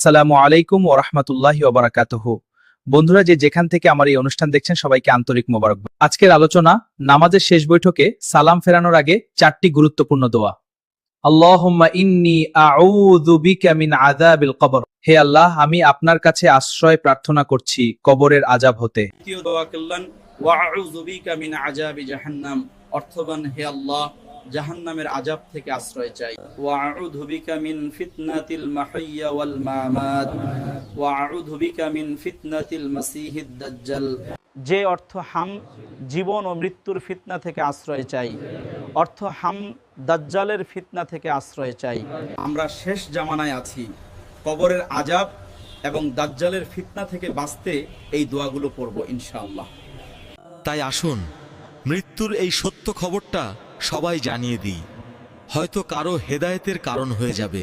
আসসালামু আলাইকুম ওয়া রাহমাতুল্লাহি ওয়া বারাকাতুহু। বন্ধুরা যে যেখান থেকে আমার এই অনুষ্ঠান দেখছেন সবাইকে আন্তরিক মোবারকবাদ। আজকের আলোচনা নামাজের শেষ বৈঠকে সালাম ফেরানোর আগে চারটি গুরুত্বপূর্ণ দোয়া। আল্লাহুম্মা ইন্নী আউযু বিকা মিন আযাবিল কবর। হে আল্লাহ, আমি আপনার কাছে আশ্রয় প্রার্থনা করছি কবরের আযাব হতে। দ্বিতীয় দোয়া করলেন ওয়া আউযু বিকা মিন আযাবি জাহান্নাম, অর্থবান হে আল্লাহ জাহান্নামের আযাব থেকে আশ্রয় চাই। ওয়া আউযু বিকা মিন ফিতনাতিল মাহিয়া ওয়াল মামাত ওয়া আউযু বিকা মিন ফিতনাতিল মাসিহিদ দাজ্জাল। যে অর্থ হাম জীবন ও মৃত্যুর ফিতনা থেকে আশ্রয় চাই, অর্থ হাম দাজ্জালের ফিতনা থেকে আশ্রয় চাই। আমরা শেষ জামানায় আছি, কবরের আযাব এবং দাজ্জালের ফিতনা থেকে বাঁচতে এই দোয়াগুলো পড়ব ইনশাআল্লাহ। তাই আসুন মৃত্যুর এই সত্য খবরটা সবাই জানিয়ে দিই, হয়তো কারো হেদায়েতের কারণ হয়ে যাবে।